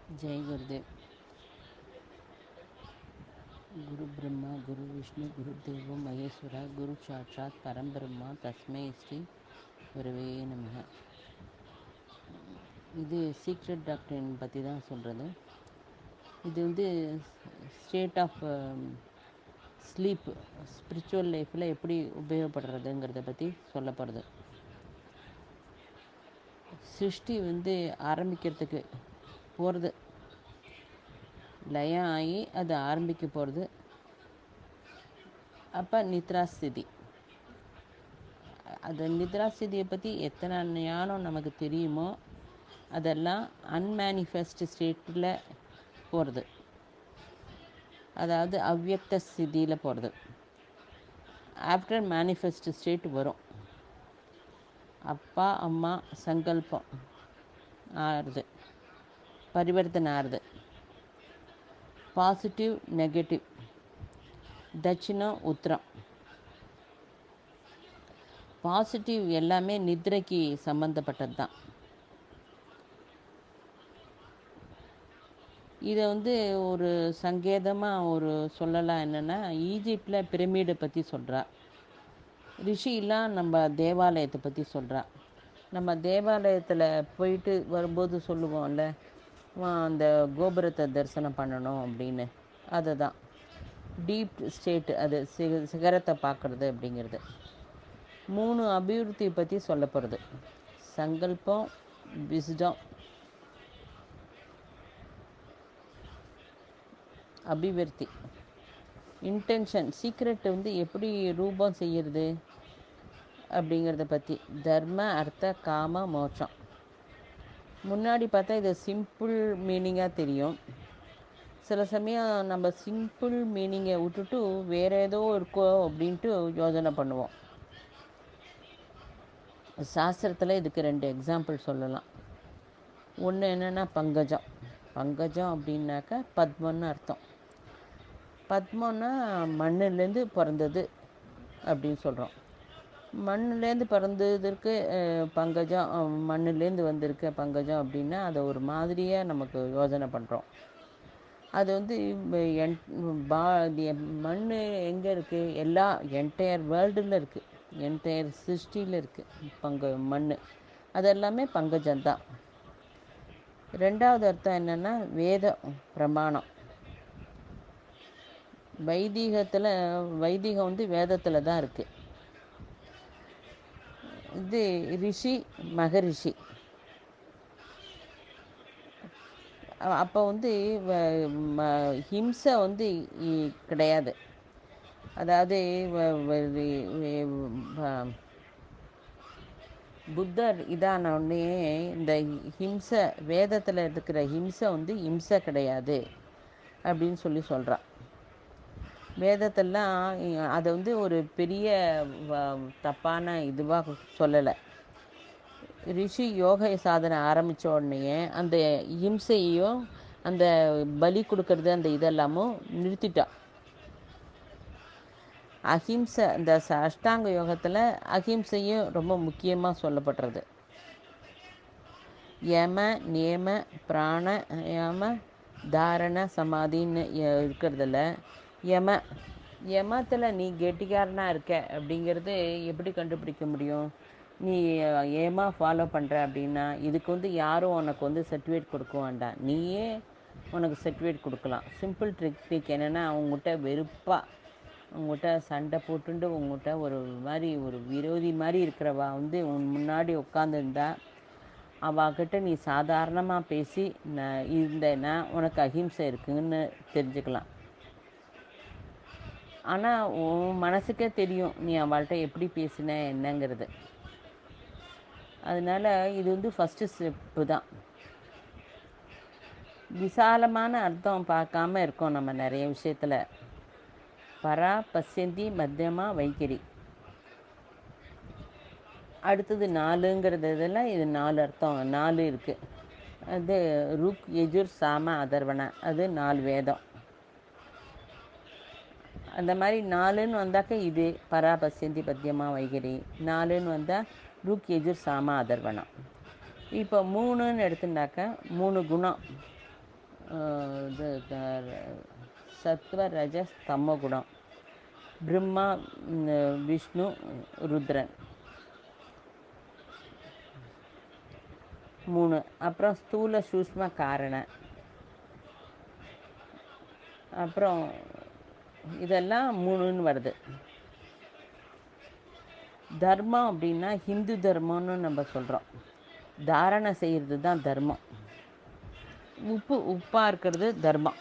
जय गुरुदेव। गुरु ब्रह्मा गुरु विष्णु गुरुदेव महेश्वरा गुरु साक्षात् பரம்பிரம்மா தஸ்மை ஸ்ரீ குருவே நமக. இது சீக்ரெட் டாக்டரின் பற்றி தான் சொல்கிறது. இது வந்து ஸ்டேட் ஆஃப் ஸ்லீப் ஸ்பிரிச்சுவல் லைஃப்பில் எப்படி உபயோகப்படுறதுங்கிறத பற்றி சொல்லப்படுது. சிருஷ்டி வந்து ஆரம்பிக்கிறதுக்கு போகிறது, லயம் ஆகி அது ஆரம்பிக்க போகிறது. அப்போ நித்ராஸ்திதி, அது நித்ராஸ்திதியை பற்றி எத்தனை ஞானம் நமக்கு தெரியுமோ அதெல்லாம் அன்மேனிஃபெஸ்ட் ஸ்டேட்டில் போகிறது, அதாவது அவ்யக்த ஸ்திதியில் போகிறது. ஆஃப்டர் மேனிஃபெஸ்ட் ஸ்டேட் வரும். அப்பா அம்மா சங்கல்பம் ஆறுது, பரிவர்த்தனை ஆறுது. பாசிட்டிவ் நெகட்டிவ், தட்சிணம் உத்திரம். பாசிட்டிவ் எல்லாமே நித்ரைக்கு சம்மந்தப்பட்டது தான். இதை வந்து ஒரு சங்கேதமாக ஒரு சொல்லலாம். என்னென்னா, ஈஜிப்டில் பிரமிடை பற்றி சொல்கிறா, ரிஷிலாம் நம்ம தேவாலயத்தை பற்றி சொல்கிறா. நம்ம தேவாலயத்தில் போயிட்டு வரும்போது சொல்லுவோம்ல, அந்த கோபுரத்தை தரிசனம் பண்ணணும் அப்படின்னு. அதுதான் டீப் ஸ்டேட், அது சிகரத்தை பார்க்குறது அப்படிங்கிறது. 3 அபிவிருத்தி பற்றி சொல்லப்படுறது: சங்கல்பம், விஸ்டம், அபிவிருத்தி. இன்டென்ஷன், சீக்ரெட் வந்து எப்படி ரூபம் செய்கிறது அப்படிங்கிறத பற்றி. தர்ம அர்த்த காம மோட்சம். முன்னாடி பார்த்தா இது சிம்பிள் மீனிங்காக தெரியும். சில சமயம் நம்ம சிம்பிள் மீனிங்கை விட்டுட்டு வேறு ஏதோ இருக்கோ அப்படின்ட்டு யோசனை பண்ணுவோம். சாஸ்திரத்தில் இதுக்கு 2 எக்ஸாம்பிள் சொல்லலாம். ஒன்று என்னென்னா பங்கஜம். பங்கஜம் அப்படின்னாக்கா பத்மன்னு அர்த்தம். பத்மன்னா மண்ணிலேருந்து பிறந்தது அப்படின்னு சொல்கிறோம். மண்ணிலேருந்து பிறந்ததற்கு பங்கஜம், மண்ணிலேருந்து வந்திருக்க பங்கஜம் அப்படின்னா அதை ஒரு மாதிரியாக நமக்கு யோசனை பண்ணுறோம். அது வந்து மண் எங்கே இருக்குது? எல்லா என்டையர் வேர்ல்டில் இருக்குது, என்டையர் சிருஷ்டியில் இருக்குது மண். அது எல்லாமே பங்கஜம்தான். 2வது அர்த்தம் என்னென்னா வேத பிரமாணம். வைதிகம் வந்து வேதத்தில் தான் இருக்குது. இது ரிஷி, மகரிஷி. அப்போ வந்து ஹிம்சை வந்து கிடையாது. அதாவது புத்தர் இதான உடனே இந்த ஹிம்சை, வேதத்தில் இருக்கிற ஹிம்சை வந்து ஹிம்சை கிடையாது அப்படின்னு சொல்கிறான். வேதத்தெல்லாம் அதை வந்து ஒரு பெரிய தப்பான இதுவாக சொல்லலை. ரிஷி யோக சாதனை ஆரம்பித்த உடனே அந்த ஹிம்சையும் அந்த பலி கொடுக்கறது அந்த இதெல்லாமும் நிறுத்திட்டான். அஹிம்சை, இந்த அஷ்டாங்க யோகத்தில் அஹிம்சையும் ரொம்ப முக்கியமாக சொல்லப்படுறது. யம நியம பிராணாயாம தாரண சமாதின்னு இருக்கிறதுல யமத்தில் நீ கெட்டிக்காரனாக இருக்க அப்படிங்கிறது எப்படி கண்டுபிடிக்க முடியும்? நீ ஏமா ஃபாலோ பண்ணுற அப்படின்னா, இதுக்கு வந்து யாரும் உனக்கு வந்து சர்டிஃபிகேட் கொடுக்க வேண்டாம், நீயே உனக்கு சர்டிஃபிகேட் கொடுக்கலாம். சிம்பிள் ட்ரிக் என்னென்னா, அவங்ககிட்ட வெறுப்பாக உங்கள்கிட்ட சண்டை போட்டுண்டு உங்கள்கிட்ட ஒரு மாதிரி ஒரு விரோதி மாதிரி இருக்கிறவா வந்து உன் முன்னாடி உட்காந்துருந்தா அவகிட்ட நீ சாதாரணமாக பேசி இருந்தேன்னா உனக்கு அஹிம்சை இருக்குன்னு தெரிஞ்சுக்கலாம். ஆனால் உன் மனசுக்கே தெரியும் நீ அவள்கிட்ட எப்படி பேசின என்னங்கிறது. அதனால் இது வந்து ஃபஸ்ட்டு ஸ்டெப்பு தான். விசாலமான அர்த்தம் பார்க்காம இருக்கோம் நம்ம நிறைய விஷயத்தில். பரா பசியந்தி மத்தியமா வைகரி. அடுத்தது 4ங்கிறது இதெல்லாம் இது 4 அர்த்தம், 4 இருக்குது. அது ருக் யஜுர் சாம அதர்வன, அது 4 வேதம். அந்த மாதிரி 4ன்னு வந்தாக்க இது பரா பசியந்தி பத்தியமா வைகரி. 4ன்னு வந்தால் ருக் யஜுர் சாம அதர்வனம். இப்போ 3ன்னு எடுத்துட்டாக்க 3 குணம். இது சத்வ ரஜஸ் தமோ குணம். பிரம்மா, விஷ்ணு, ருத்ரன் 3. அப்புறம் ஸ்தூல சூஷ்ம காரண. அப்புறம் இதெல்லாம் 3ன்னு வருது. தர்மம் அப்படின்னா ஹிந்து தர்மம்னு நம்ம சொல்கிறோம். தாரணை செய்கிறது தான் தர்மம். உப்பாக இருக்கிறது தர்மம்.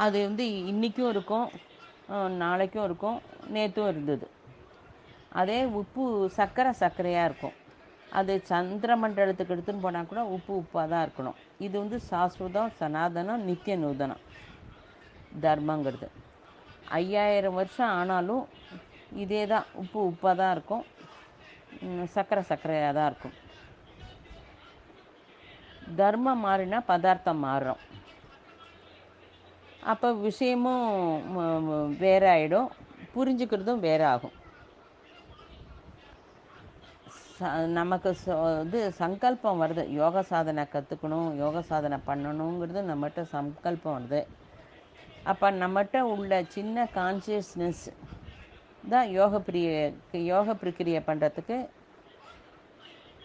அது வந்து இன்றைக்கும் இருக்கும், நாளைக்கும் இருக்கும், நேற்றும் இருந்தது. அதே உப்பு சர்க்கரையாக இருக்கும். அது சந்திர மண்டலத்துக்கு எடுத்துன்னு போனால் கூட உப்பாக தான் இருக்கணும். இது வந்து சாஸ்வதம், சனாதனம், நித்திய நூதனம் தர்மங்கிறது. 5000 வருஷம் ஆனாலும் இதே தான். உப்பாக தான் இருக்கும், சர்க்கரையாக தான் இருக்கும். தர்மம் மாறினா பதார்த்தம் மாறும். அப்போ விஷயமும் வேற ஆகிடும், புரிஞ்சுக்கிறதும் வேற ஆகும். நமக்கு இது சங்கல்பம் வருது, யோக சாதனை கற்றுக்கணும், யோக சாதனை பண்ணணுங்கிறது நம்மகிட்ட சங்கல்பம் வருது. அப்போ நம்மகிட்ட உள்ள சின்ன கான்சியஸ்னஸ் தான் யோக பிரக்கிரியை பண்ணுறதுக்கு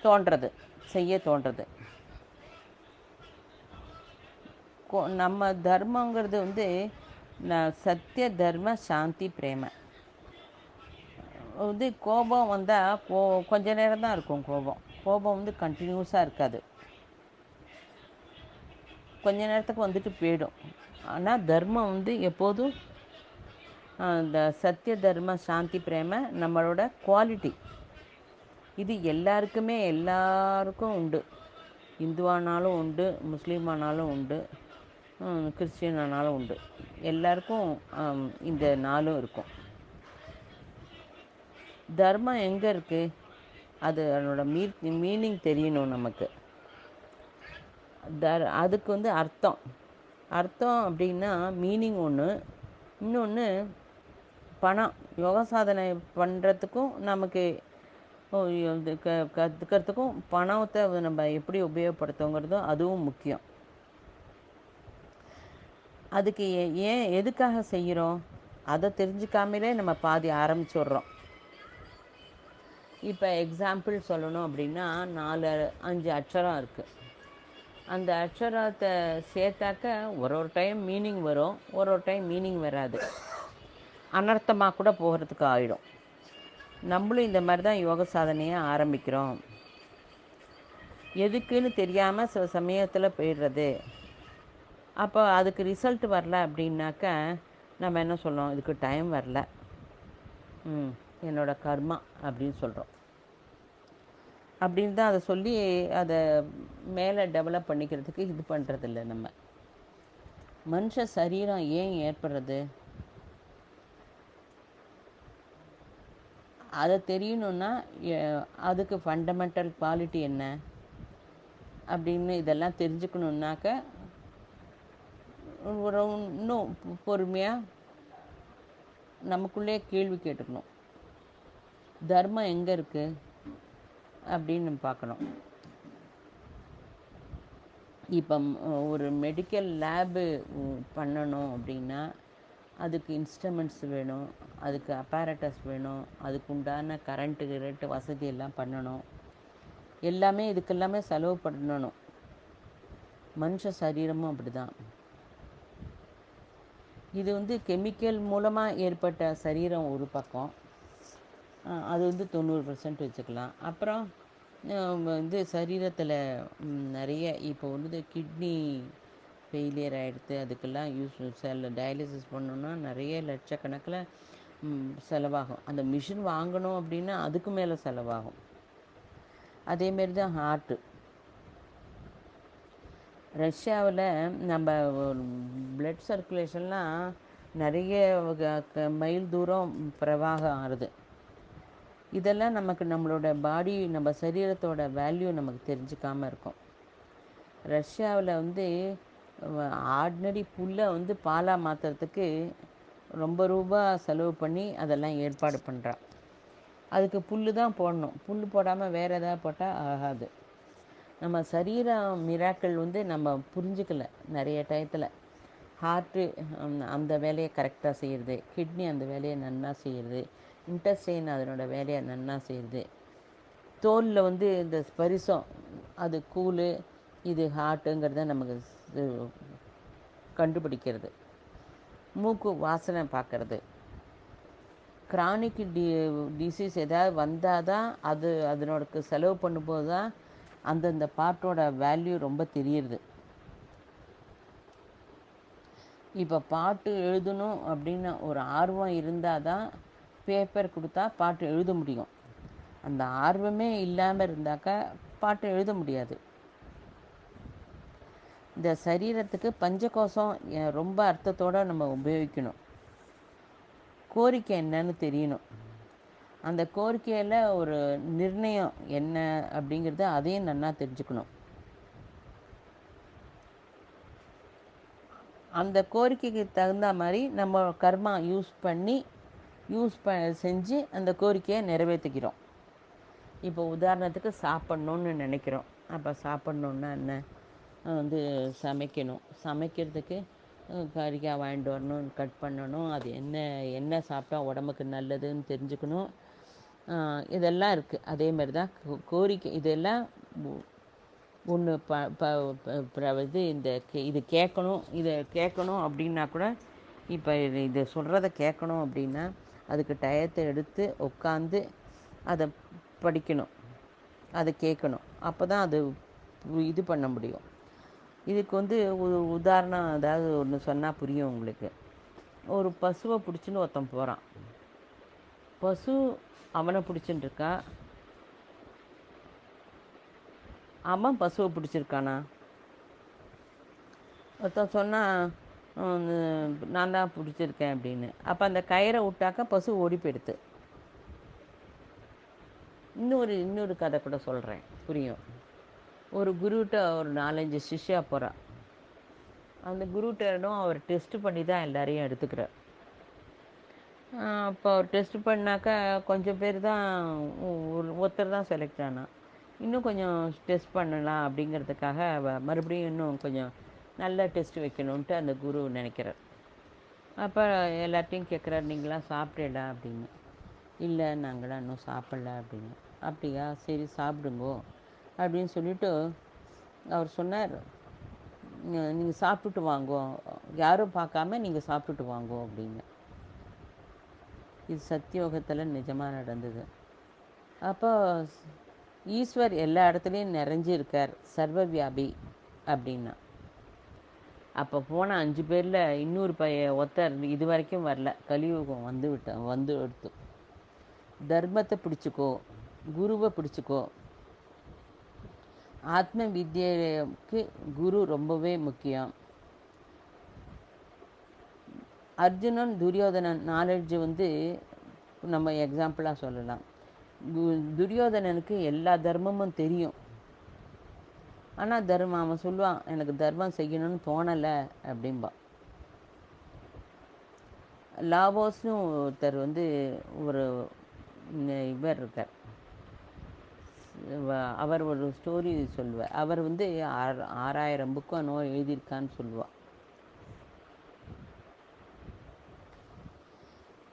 தோன்றது, செய்ய தோன்றது. நம்ம தர்மங்கிறது வந்து சத்திய, தர்ம, சாந்தி, பிரேம. வந்து கோபம் வந்தால் கொஞ்ச நேரம் தான் இருக்கும். கோபம் வந்து கண்டினியூஸாக இருக்காது, கொஞ்ச நேரத்துக்கு வந்துட்டு போயிடும். ஆனால் தர்மம் வந்து எப்போதும் இந்த சத்திய, தர்ம, சாந்தி, பிரேம நம்மளோட குவாலிட்டி. இது எல்லாருக்கும் உண்டு. இந்துவானாலும் உண்டு, முஸ்லீமானாலும் உண்டு, கிறிஸ்டின் ஆனாலும் உண்டு. எல்லாருக்கும் இந்த 4ம் இருக்கும். தர்மம் எங்கே இருக்குது? அது அதனோட மீனிங் தெரியணும் நமக்கு. அதுக்கு வந்து அர்த்தம் அப்படின்னா மீனிங் ஒன்று. இன்னொன்று பணம். யோக சாதனை பண்ணுறதுக்கும் நமக்கு கற்றுக்கிறதுக்கும் பணத்தை நம்ம எப்படி உபயோகப்படுத்துங்கிறதும் அதுவும் முக்கியம். அதுக்கு எதுக்காக செய்கிறோம் அதை தெரிஞ்சுக்காமலே நம்ம பாதி ஆரம்பிச்சுடுறோம். இப்போ எக்ஸாம்பிள் சொல்லணும் அப்படின்னா 4-5 அக்ஷரம் இருக்குது. அந்த அக்ஷரத்தை சேர்த்தாக்க ஒரு டைம் மீனிங் வரும், ஒரு டைம் மீனிங் வராது, அனர்த்தமாக கூட போகிறதுக்கு ஆகிடும். நம்மளும் இந்த மாதிரி தான் யோக சாதனையை ஆரம்பிக்கிறோம். எதுக்குன்னு தெரியாமல் சில சமயத்தில் போயிடுறது. அப்போ அதுக்கு ரிசல்ட் வரல அப்படின்னாக்க நம்ம என்ன சொல்கிறோம்? இதுக்கு டைம் வரல, என்னோட கர்மா அப்படின்னு சொல்கிறோம். அப்படின்னு தான் அதை சொல்லி அதை மேலே டெவலப் பண்ணிக்கிறதுக்கு இது பண்ணுறதில்ல. நம்ம மனுஷ சரீரம் ஏன் ஏற்படுறது அதை தெரியணுன்னா அதுக்கு ஃபண்டமெண்டல் குவாலிட்டி என்ன அப்படின்னு இதெல்லாம் தெரிஞ்சுக்கணுன்னாக்க இன்னும் பொறுமையாக நமக்குள்ளே கேள்வி கேட்டுக்கணும். தர்மம் எங்கே இருக்குது அப்படின்னு நம்ம பார்க்கணும். இப்போ ஒரு மெடிக்கல் லேபு பண்ணணும் அப்படின்னா அதுக்கு இன்ஸ்ட்ருமெண்ட்ஸ் வேணும், அதுக்கு அப்பாரட்டஸ் வேணும், அதுக்கு உண்டான கரண்ட்டு வசதி எல்லாம் பண்ணணும். எல்லாமே இதுக்கெல்லாமே செலவு பண்ணணும். மனுஷ சரீரமும் அப்படி தான். இது வந்து கெமிக்கல் மூலமாக ஏற்பட்ட சரீரம் ஒரு பக்கம், அது வந்து 90% வச்சுக்கலாம். அப்புறம் வந்து சரீரத்தில் நிறைய இப்போ வந்து கிட்னி ஃபெயிலியர் ஆகிடுது, அதுக்கெல்லாம் டயாலிசிஸ் பண்ணணுன்னா நிறைய லட்சக்கணக்கில் செலவாகும். அந்த மிஷின் வாங்கணும் அப்படின்னா அதுக்கு மேலே செலவாகும். அதேமாரி தான் ஹார்ட்டு. ரஷ்யாவில் நம்ம பிளட் சர்க்குலேஷன்லாம் நிறைய மைல் தூரம் பிரவாகம் ஆகுது. இதெல்லாம் நமக்கு நம்மளோட பாடி, நம்ம சரீரத்தோட வேல்யூ நமக்கு தெரிஞ்சுக்காமல் இருக்கும். ரஷ்யாவில் வந்து ஆர்டினரி புல்லை வந்து பாலாக மாற்றுறதுக்கு ரொம்ப ரூபா செலவு பண்ணி அதெல்லாம் ஏற்பாடு பண்ணுறான். அதுக்கு புல் தான் போடணும், புல் போடாமல் வேறு எதாவது போட்டால் ஆகாது. நம்ம சரீர மிராக்கள் வந்து நம்ம புரிஞ்சுக்கல நிறைய டயத்தில். ஹார்ட்டு அந்த வேலையை கரெக்டாக செய்கிறது, கிட்னி அந்த வேலையை நன்னா செய்கிறது, இன்டெஸ்டைன் அதனோட வேலையை நன்னா செய்கிறது, தோலில் வந்து இந்த ஸ்பரிசம் அது கூலு, இது ஹார்ட்டுங்கிறத நமக்கு கண்டுபிடிக்கிறது, மூக்கு வாசனை பார்க்கறது. கிரானிக் டிசீஸ் ஏதாவது வந்தால் தான் அதனோட செலவு பண்ணும்போது தான் அந்தந்த பார்ட்டோட வேல்யூ ரொம்ப தெரியுது. இப்போ பாட்டு எழுதணும் அப்படின்னு ஒரு ஆர்வம் இருந்தால் தான் பேப்பர் கொடுத்தா பாட்டு எழுத முடியும். அந்த ஆர்வமே இல்லாமல் இருந்தாக்கா பாட்டு எழுத முடியாது. இந்த சரீரத்துக்கு பஞ்சகோஷம் ரொம்ப அர்த்தத்தோடு நம்ம உபயோகிக்கணும். கோரிக்கை என்னன்னு தெரியணும். அந்த கோரிக்கையில் ஒரு நிர்ணயம் என்ன அப்படிங்கிறது அதையும் நன்னா தெரிஞ்சுக்கணும். அந்த கோரிக்கைக்கு தகுந்த மாதிரி நம்ம கர்மா செஞ்சு அந்த கோரிக்கையை நிறைவேற்றிக்கிறோம். இப்போ உதாரணத்துக்கு சாப்பிட்ணுன்னு நினைக்கிறோம். அப்போ சாப்பிட்ணுன்னா என்ன, வந்து சமைக்கணும். சமைக்கிறதுக்கு கறிக்காய் வாங்கிட்டு வரணும், கட் பண்ணணும், அது என்ன சாப்பிட்டா உடம்புக்கு நல்லதுன்னு தெரிஞ்சுக்கணும். இதெல்லாம் இருக்குது. அதே மாதிரி தான் கோரிக்கை. இதெல்லாம் ஒன்று இது கேட்கணும் அப்படின்னா கூட, இப்போ இது சொல்கிறத கேட்கணும் அப்படின்னா அதுக்கு டயத்தை எடுத்து உட்காந்து அதை படிக்கணும், அதை கேட்கணும். அப்போ தான் அது இது பண்ண முடியும். இதுக்கு வந்து ஒரு உதாரணம் ஏதாவது ஒன்று சொன்னால் புரியும் உங்களுக்கு. ஒரு பசுவை பிடிச்சின்னு ஒருத்தன் போகிறான். பசு அவனை பிடிச்சின்னு இருக்கா, அவன் பசுவை பிடிச்சிருக்கானா? ஒருத்தன் சொன்னால் நான் தான் பிடிச்சிருக்கேன் அப்படின்னு. அப்போ அந்த கயிறை விட்டாக்கா பசு ஓடி போயிடுது. இன்னொரு கதை கூட சொல்கிறேன், புரியும். ஒரு குருகிட்ட ஒரு 4-5 சிஷ்யா போகிறா. அந்த குருகிட்டனும் அவர் டெஸ்ட் பண்ணி தான் எல்லாரையும் எடுத்துக்கிறார். அப்போ அவர் டெஸ்ட் பண்ணாக்கா கொஞ்சம் பேர் தான், ஒருத்தர் தான் செலக்ட் ஆனா. இன்னும் கொஞ்சம் டெஸ்ட் பண்ணலாம் அப்படிங்கிறதுக்காக மறுபடியும் இன்னும் கொஞ்சம் நல்ல டெஸ்ட் வைக்கணுன்ட்டு அந்த குரு நினைக்கிறார். அப்போ எல்லாத்தையும் கேட்குறாரு, நீங்களாம் சாப்பிடல அப்படின்னு. இல்லை, நாங்களாம் இன்னும் சாப்பிடல அப்படின்னு. அப்படியா, சரி சாப்பிடுங்கோ அப்படின்னு சொல்லிவிட்டு அவர் சொன்னார், நீங்கள் சாப்பிட்டுட்டு வாங்கோ, யாரும் பார்க்காம நீங்கள் சாப்பிட்டுட்டு வாங்கோ அப்படின்னு. இது சத்தியோகத்தில் நிஜமாக நடந்தது. அப்போ ஈஸ்வர் எல்லா இடத்துலையும் நிறைஞ்சி இருக்கார், சர்வவியாபி அப்படின்னா. அப்போ போன 5 பேரில் இன்னொரு ஒருத்தர் இது வரைக்கும் வரல, கலியுகம் வந்து எடுத்து. தர்மத்தை பிடிச்சிக்கோ, குருவை பிடிச்சிக்கோ. ஆத்ம வித்யைக்கு குரு ரொம்பவே முக்கியம். அர்ஜுனன் துரியோதனன் நாலேஜ் வந்து நம்ம எக்ஸாம்பிளாக சொல்லலாம். துரியோதனனுக்கு எல்லா தர்மமும் தெரியும். ஆனால் அவன் சொல்லுவான், எனக்கு தர்மம் செய்யணும்னு தோணலை அப்படின்பான். லாவோஸ்னு ஒருத்தர் வந்து ஒரு இவர் இருக்கார், அவர் ஒரு ஸ்டோரி சொல்லுவார். அவர் வந்து 6000 புக்கு எழுதியிருக்கான்னு சொல்லுவாள்.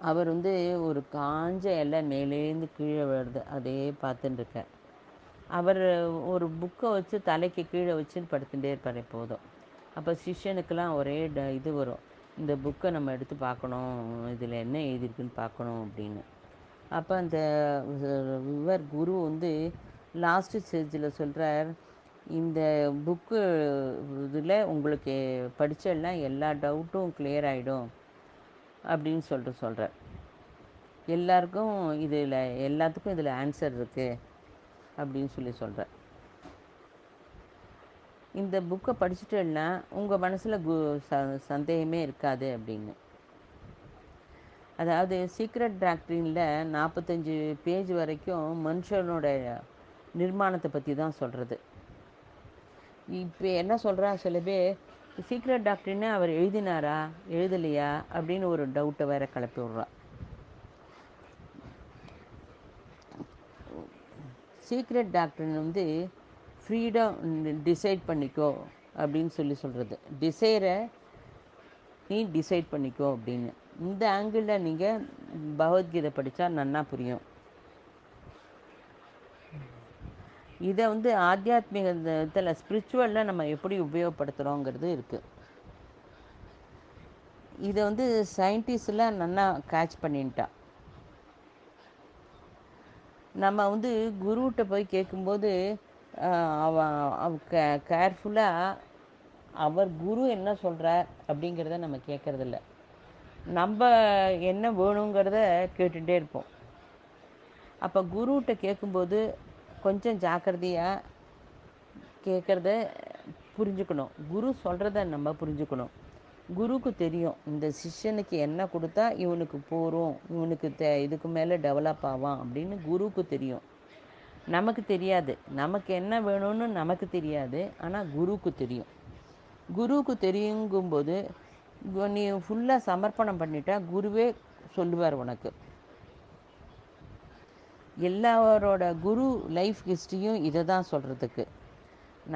அவர் வந்து ஒரு காஞ்ச இலை மேலேருந்து கீழே விழுது, அதே பார்த்துட்டு இருக்கார். அவர் ஒரு புக்கை வச்சு தலைக்கு கீழே வச்சுன்னு படுத்துகிட்டே இருப்பார் எப்போதும். அப்போ சிஷ்யனுக்கெல்லாம் ஒரே இது வரும், இந்த புக்கை நம்ம எடுத்து பார்க்கணும், இதில் என்ன எழுதியிருக்குன்னு பார்க்கணும் அப்படின்னு. அப்போ அந்த குரு வந்து லாஸ்ட்டு ஸ்டேஜில் சொல்கிறார், இந்த புக்கு இதில் உங்களுக்கு படித்தெல்லாம் எல்லா டவுட்டும் கிளியர் ஆகிடும் அப்படின்னு சொல்கிறார். எல்லாத்துக்கும் இதில் ஆன்சர் இருக்குது அப்படின்னு சொல்கிறார். இந்த புக்கை படிச்சுட்டேன்னா உங்கள் மனசில் சந்தேகமே இருக்காது அப்படின்னு. அதாவது சீக்ரெட் டாக்டரினில் 45 பேஜ் வரைக்கும் மனுஷனோட நிர்மாணத்தை பற்றி தான் சொல்கிறது. இப்போ என்ன சொல்கிறா, சில பேர் சீக்ரெட் டாக்டரின்னு அவர் எழுதினாரா எழுதலையா அப்படின்னு ஒரு டவுட்டை வேற கிளப்பி விட்றா. சீக்ரெட் டாக்டரின் வந்து ஃப்ரீடம் டிசைட் பண்ணிக்கோ அப்படின்னு சொல்கிறது. டிசைரை நீ டிசைட் பண்ணிக்கோ அப்படின்னு. இந்த ஆங்கிளில் நீங்கள் பகவத்கீதை படித்தா நன்னா புரியும். இதை வந்து ஆத்தியாத்மிகத்தில் ஸ்பிரிச்சுவலில் நம்ம எப்படி உபயோகப்படுத்துகிறோங்கிறது இருக்குது. இதை வந்து சயின்டிஸ்ட்லாம் நல்லா கேட்ச் பண்ணிட்டா. நம்ம வந்து குருகிட்ட போய் கேட்கும்போது கேர்ஃபுல்லாக அவர் குரு என்ன சொல்கிறார் அப்படிங்கிறத நம்ம கேட்குறதில்ல. நம்ம என்ன வேணுங்கிறத கேட்டுகிட்டே இருப்போம். அப்போ குருகிட்ட கேட்கும்போது கொஞ்சம் ஜாக்கிரதையாக கேட்குறத புரிஞ்சுக்கணும். குரு சொல்கிறத நம்ம புரிஞ்சுக்கணும். குருக்கு தெரியும் இந்த சிஷ்யனுக்கு என்ன கொடுத்தா இவனுக்கு போகும், இவனுக்கு இதுக்கு மேலே டெவலப் ஆவான் அப்படின்னு குருக்கு தெரியும். நமக்கு தெரியாது. நமக்கு என்ன வேணும்னு நமக்கு தெரியாது. ஆனால் குருக்கு தெரியும். குருவுக்கு தெரியுங்கும்போது நீ ஃபுல்லாக சமர்ப்பணம் பண்ணிட்டா குருவே சொல்லுவார் உனக்கு. எல்லாரோட குரு லைஃப் ஹிஸ்ட்ரியும் இதை தான் சொல்கிறதுக்கு.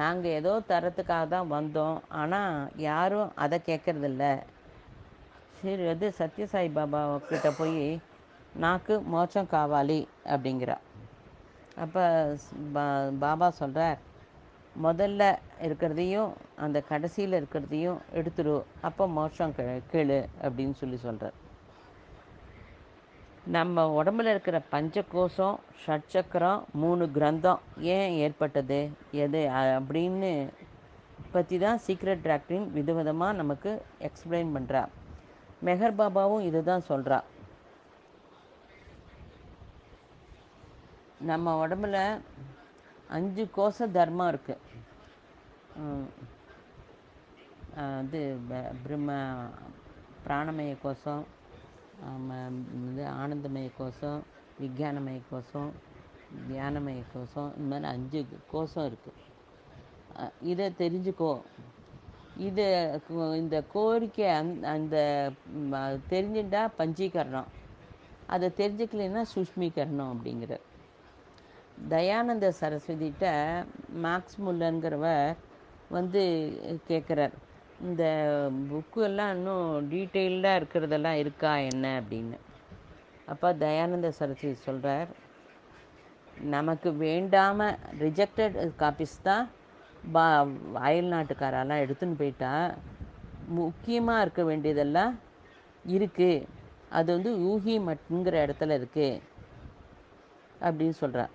நாங்கள் ஏதோ தரத்துக்காக தான் வந்தோம், ஆனால் யாரும் அதை கேட்குறதில்ல. சரி, அது சத்யசாய் பாபா கிட்ட போய் நாக்கு மோட்சம் காவாலி அப்படிங்கிறா. அப்போ பாபா சொல்கிறார், முதல்ல இருக்கிறதையும் அந்த கடைசியில் இருக்கிறதையும் எடுத்துடு, அப்போ மோட்சம் கேளு அப்படின்னு சொல்கிறார். நம்ம உடம்புல இருக்கிற பஞ்சகோஷம், ஷட்சக்கரம், 3 கிரந்தம் ஏன் ஏற்பட்டது எது அப்படின்னு பற்றி தான் சீக்ரெட் டாக்டரின் விதவிதமாக நமக்கு எக்ஸ்பிளைன் பண்ணுறா. மெஹர் பாபாவும் இது தான் சொல்கிறா. நம்ம உடம்புல 5 கோஷ தர்மம் இருக்குது. இது பிரம்ம பிராணமய கோஷம், இது ஆனந்தமய கோஷம், விஞ்ஞானமய கோஷம், தியானமய கோஷம், இந்த மாதிரி 5 கோஷம் இருக்குது. இதை தெரிஞ்சுக்கோ. இந்த கோரிக்கை அந்த தெரிஞ்சுட்டா பஞ்சீகரணம், அதை தெரிஞ்சுக்கலைன்னா சுஷ்மீகரணம் அப்படிங்கிற. தயானந்த சரஸ்வதிகிட்ட மேக்ஸ் முல்லருங்கிறவர் வந்து கேட்குறார், இந்த புக்கு எல்லாம் இன்னும் டீட்டெயில்டாக இருக்கிறதெல்லாம் இருக்கா என்ன அப்படின்னு. அப்போ தயானந்த சரஸ்வதி சொல்கிறார், நமக்கு வேண்டாமல் ரிஜெக்டட் காப்பீஸ் தான் அயல் நாட்டுக்காரெல்லாம் எடுத்துன்னு போயிட்டா. முக்கியமாக இருக்க வேண்டியதெல்லாம் இருக்குது, அது வந்து யூகி மட்டுங்கிற இடத்துல இருக்குது அப்படின்னு சொல்கிறார்.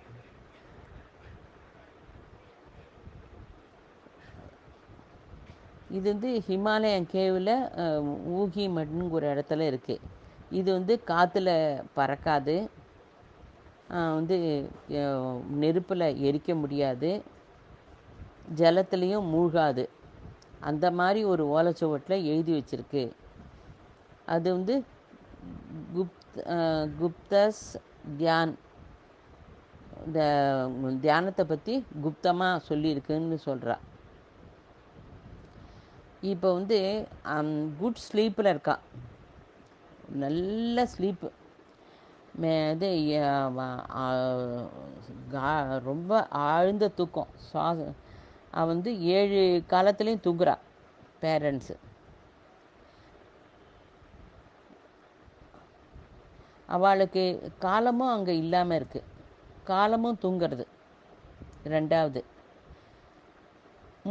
இது வந்து ஹிமாலயன் கேவில் ஊகி மட்னுங்கிற ஒரு இடத்துல இருக்குது. இது வந்து காற்றுல பறக்காது, வந்து நெருப்பில் எரிக்க முடியாது, ஜலத்துலேயும் மூழ்காது. அந்த மாதிரி ஒரு ஓலைச்சுவட்டில் எழுதி வச்சுருக்கு. அது வந்து குப்தஸ் தியான், இந்த தியானத்தை பற்றி குப்தமாக சொல்லியிருக்குன்னு சொல்கிறா. இப்போ வந்து குட் ஸ்லீப்பில் இருக்கா, நல்ல ஸ்லீப்பு, இது ரொம்ப ஆழ்ந்த தூக்கம். அவள் வந்து 7 காலத்துலேயும் தூங்குறா. பேரண்ட்ஸு அவளுக்கு காலமும் அங்கே இல்லாமல் இருக்குது. காலமும் தூங்கிறது 2வது.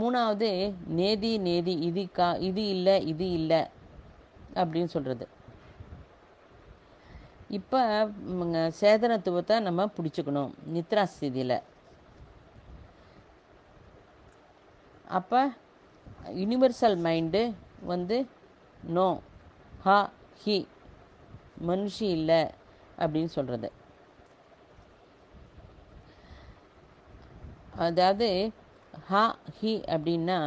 3வது நேதி இது இல்லை இது இல்லை அப்படின்னு சொல்கிறது. இப்போ சேதனத்துவத்தை நம்ம பிடிச்சிக்கணும் நித்ரா ஸ்திதியில். அப்போ யூனிவர்சல் மைண்டு வந்து நோ, ஹா, ஹி, மனுஷி இல்லை அப்படின்னு சொல்கிறது. அதாவது ஹா ஹி அப்படின்னா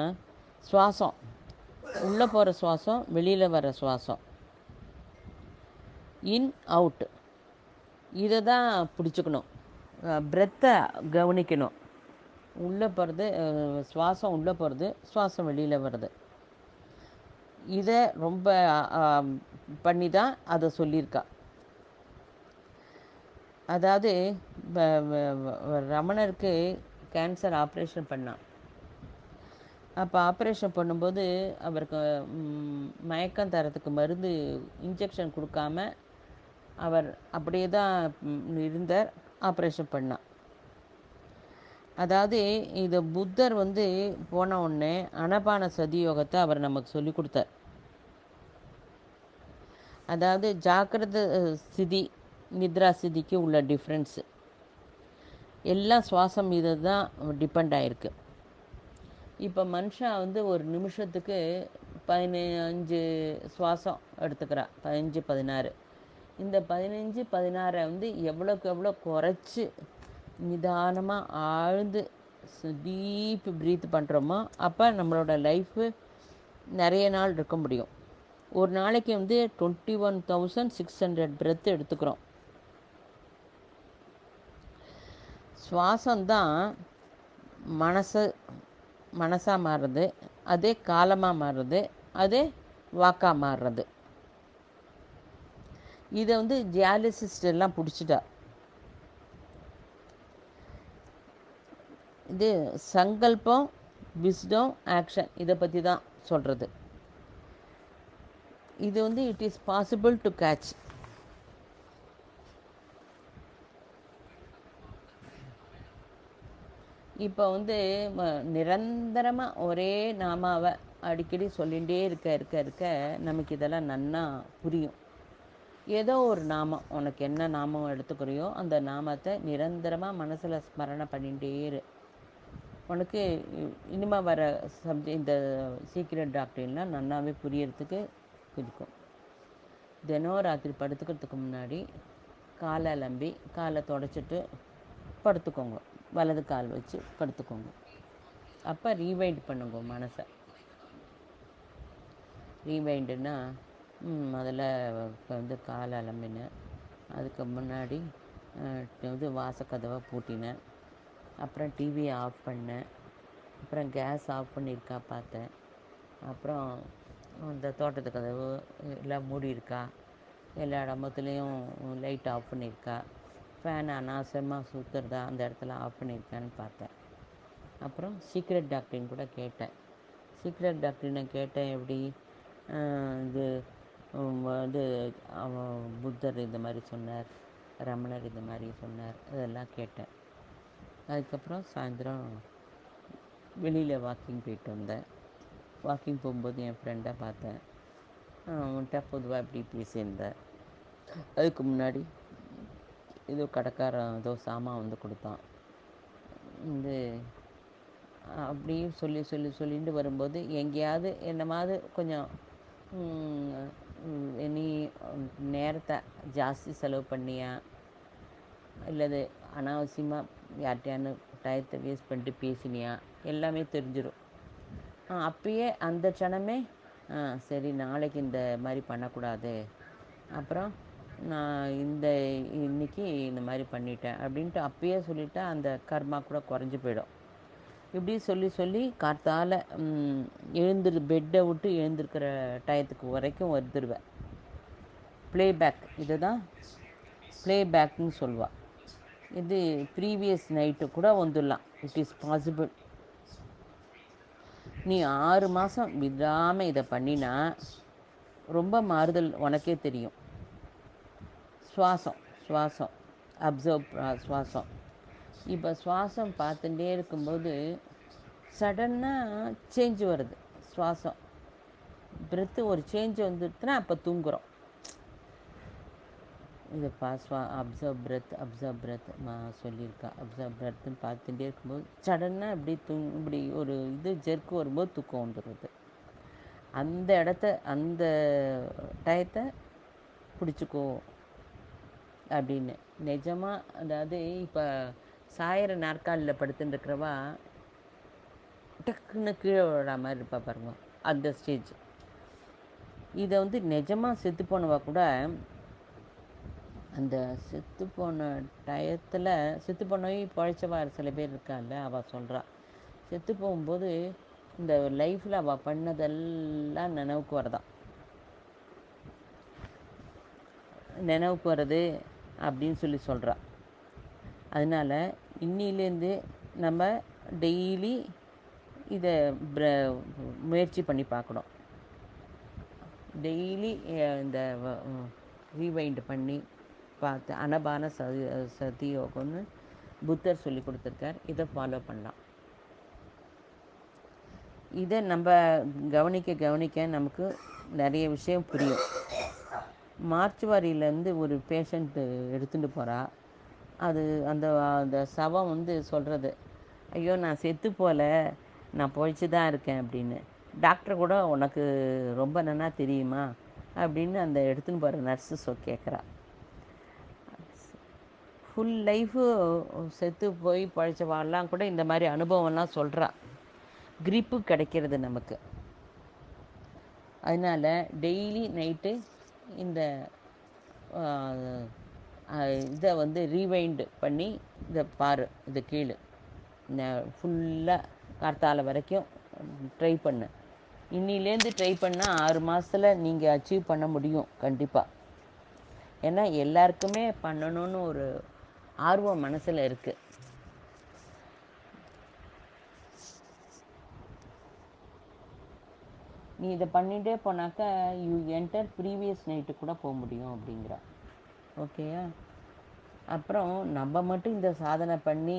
சுவாசம், உள்ளே போகிற சுவாசம், வெளியில் வர சுவாசம், இன் அவுட், இதை தான் பிடிச்சிக்கணும். பிரெத்தை கவனிக்கணும். உள்ளே போகிறது சுவாசம், உள்ளே போகிறது சுவாசம், வெளியில் வருது. இதை ரொம்ப பண்ணி தான் அதை சொல்லியிருக்கா. அதாவது ரமணருக்கு கேன்சர் ஆப்ரேஷன் பண்ணான். அப்போ ஆப்ரேஷன் பண்ணும்போது அவருக்கு மயக்கம் தரத்துக்கு மருந்து இன்ஜெக்ஷன் கொடுக்காம அவர் அப்படியே தான் இருந்தார். ஆப்ரேஷன் பண்ணான். அதாவது இது புத்தர் போன உடனே அனபான சதி யோகத்தை அவர் நமக்கு சொல்லி கொடுத்தார். அதாவது ஜாக்கிரத ஸ்திதி நித்ரா ஸ்திதிக்கு உள்ள டிஃப்ரென்ஸு எல்லாம் சுவாசம் மீது தான் டிபெண்ட் ஆகிருக்கு. இப்போ மனுஷன் ஒரு நிமிஷத்துக்கு 15 சுவாசம் எடுத்துக்கிறா, 15 16. இந்த 15 16 எவ்வளோக்கு எவ்வளோ குறைச்சி நிதானமாக ஆழ்ந்து டீப் ப்ரீத் பண்ணுறோமோ அப்போ நம்மளோட லைஃபு நிறைய நாள் இருக்க முடியும். ஒரு நாளைக்கு 21,600 பிரெத் எடுத்துக்கிறோம். சுவாசம்தான் மனசாக மாறுறது, அதே காலமாக மாறுறது, அதே வாக்காக மாறுறது. இதை ஜியாலிசிஸ்ட் எல்லாம் பிடிச்சிட்டா. இது சங்கல்பம், விஸ்டம், ஆக்ஷன் இதை பற்றி தான் சொல்கிறது. இது it is possible to catch. இப்போ நிரந்தரமாக ஒரே நாமாவை அடிக்கடி சொல்லிகிட்டே இருக்க நமக்கு இதெல்லாம் நன்னா புரியும். ஏதோ ஒரு நாமம், உனக்கு என்ன நாமம் எடுத்துக்கிறியோ அந்த நாமத்தை நிரந்தரமாக மனசில் ஸ்மரணை பண்ணிகிட்டே இரு. உனக்கு இனிமேல் வர இந்த சீக்ரெட் டாக்டர்லாம் நன்னாவே புரியறதுக்கு இருக்கும். தினம் ராத்திரி படுத்துக்கிறதுக்கு முன்னாடி காலை அலம்பி காலை தொடச்சிட்டு படுத்துக்கோங்க. வலது கால் வச்சு படுத்துக்கோங்க. அப்போ ரீவைண்ட் பண்ணுங்க மனசை. ரீவைண்டுன்னா முதல்ல காலை அலம்பினேன், அதுக்கு முன்னாடி வாசக்கதவை பூட்டினேன், அப்புறம் டிவியை ஆஃப் பண்ணேன், அப்புறம் கேஸ் ஆஃப் பண்ணியிருக்கா பார்த்தேன், அப்புறம் இந்த தோட்டத்து கதவு எல்லாம் மூடி இருக்கா, எல்லா இடத்துலையும் லைட் ஆஃப் பண்ணியிருக்கா, ஃபேன் அனாவசியமாக சுற்றுறதா அந்த இடத்துல ஆஃப் பண்ணியிருக்கான்னு பார்த்தேன். அப்புறம் சீக்ரெட் டாக்டரின் கூட கேட்டேன். சீக்ரெட் டாக்டரினை கேட்டேன், எப்படி புத்தர் இந்த மாதிரி சொன்னார், ரமணர் இந்த மாதிரி சொன்னார், அதெல்லாம் கேட்டேன். அதுக்கப்புறம் சாயந்தரம் வெளியில் வாக்கிங் போயிட்டு வந்தேன். வாக்கிங் போகும்போது என் ஃப்ரெண்டை பார்த்தேன். அவன்கிட்ட பொதுவாக இப்படி பேசியிருந்தேன். அதுக்கு முன்னாடி ஏதோ கடைக்காரன் ஏதோ சாமான் கொடுத்தான். அப்படியும் சொல்லிட்டு வரும்போது எங்கேயாவது என்னமாவது கொஞ்சம் நீ நேரத்தை ஜாஸ்தி செலவு பண்ணியா, இல்லது அனாவசியமாக யார்கிட்டையானு டயத்தை வேஸ்ட் பண்ணிட்டு பேசினியா, எல்லாமே தெரிஞ்சிடும். அப்பயே அந்த க்ஷணமே சரி நாளைக்கு இந்த மாதிரி பண்ணக்கூடாது, அப்புறம் நான் இன்னைக்கு இந்த மாதிரி பண்ணிட்டேன் அப்படின்ட்டு அப்பயே சொல்லிட்டா அந்த கர்மா கூட குறைஞ்சி போயிடும். இப்படி சொல்லி காத்தால் பெட்டை விட்டு எழுந்திருக்கிற டயத்துக்கு வரைக்கும் வந்துடுவேன். ப்ளேபேக், இதை தான் ப்ளேபேக்னு சொல்லுவாள். இது ப்ரீவியஸ் நைட்டு கூட வந்துடலாம். It is possible. நீ 6 மாதம் விடாமல் இதை பண்ணினா ரொம்ப மாறுதல் உனக்கே தெரியும். சுவாசம் அப்சர்வ் சுவாசம். இப்போ சுவாசம் பார்த்துட்டே இருக்கும்போது சடனாக சேஞ்ச் வருது. சுவாசம் பிரெத்து ஒரு சேஞ்ச் வந்துடுச்சுன்னா அப்போ தூங்குகிறோம். இது அப்சர்வ் பிரெத் சொல்லியிருக்கா. அப்சர்வ் பிரெத்துன்னு பார்த்துட்டே இருக்கும்போது சடனாக இப்படி ஒரு ஜெர்க்கு வரும்போது தூக்கம் வந்துடுறது. அந்த அந்த டயத்தை பிடிச்சிக்கோ அப்படின்னு நிஜமாக. அதாவது இப்போ சாயிற நாற்காலியில் படுத்துட்டு இருக்கிறவா டக்குன்னு கீழே விழா மாதிரி இருப்பா பாருங்க, அந்த ஸ்டேஜ். இதை நிஜமாக செத்து போனவா கூட அந்த செத்து போன டயத்தில் செத்து போனவே பழைச்சவா சில பேர் இருக்காங்க. அவள் சொல்கிறா, செத்து போகும்போது இந்த லைஃப்பில் அவள் பண்ணதெல்லாம் நினைவுக்கு வருது அப்படின்னு சொல்கிறா. அதனால் இன்னிலேருந்து நம்ம டெய்லி இதை முயற்சி பண்ணி பார்க்கணும். டெய்லி இந்த ரீவைண்ட் பண்ணி பார்த்து அனபான சதி யோகம்னு புத்தர் சொல்லி கொடுத்துருக்கார். இதை ஃபாலோ பண்ணலாம். இதை நம்ம கவனிக்க நமக்கு நிறைய விஷயம் புரியும். மார்ச்சுவாரியிலேருந்து ஒரு பேஷண்ட்டு எடுத்துகிட்டு போகிறா. அது அந்த சவம் சொல்கிறது, ஐயோ நான் செத்து போகல, நான் பொழைச்சி தான் இருக்கேன் அப்படின்னு. டாக்டர் கூட உனக்கு ரொம்ப நன்னா தெரியுமா அப்படின்னு அந்த எடுத்துன்னு போகிற நர்ஸு கேட்குறா. ஃபுல் லைஃபு செத்து போய் பழைச்சவாள்லாம் கூட இந்த மாதிரி அனுபவம்லாம் சொல்கிறா. கிரிப்பு கிடைக்கிறது நமக்கு. அதனால் டெய்லி நைட்டு இந்த இதை ரீவைண்டு பண்ணி இதை பாரு, இதை கீழே ஃபுல்லாக கார்த்தால வரைக்கும் ட்ரை பண்ணு. இன்னிலேருந்து ட்ரை பண்ணால் 6 மாதத்தில் நீங்கள் அச்சீவ் பண்ண முடியும் கண்டிப்பாக. ஏன்னா எல்லாருக்குமே பண்ணணும்னு ஒரு ஆர்வம் மனசில் இருக்குது. நீ இதை பண்ணிகிட்டே போனாக்கா யூ என்டர் ப்ரீவியஸ் நைட்டு கூட போக முடியும் அப்படிங்கிறா. ஓகேயா? அப்புறம் நம்ம மட்டும் இந்த சாதனை பண்ணி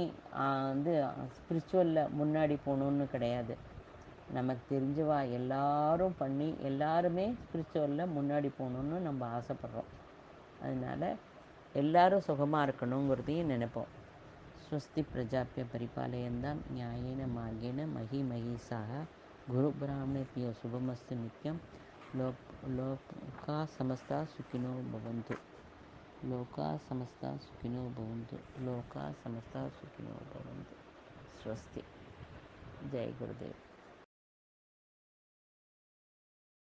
ஸ்பிரிச்சுவலில் முன்னாடி போகணுன்னு கிடையாது. நமக்கு தெரிஞ்சவா எல்லாரும் பண்ணி எல்லாருமே ஸ்பிரிச்சுவலில் முன்னாடி போகணுன்னு நம்ம ஆசைப்பட்றோம். அதனால் எல்லாரும் சுகமாக இருக்கணுங்கிறதையும் நினைப்போம். ஸ்வஸ்தி பிரஜாபிய பரிபாலயந்தாம் நியாயேன மார்கேன மகி மகிஷாக குரு பிராமணேபியோ சுபமஸ்து நித்யம். லோகா சமஸ்தா சுகினோ பவந்து. லோகா சமஸ்தா சுகினோ பவந்து. லோகா சமஸ்தா சுகினோ பவந்து. ஸ்வஸ்தி. ஜெய் குருதேவ்.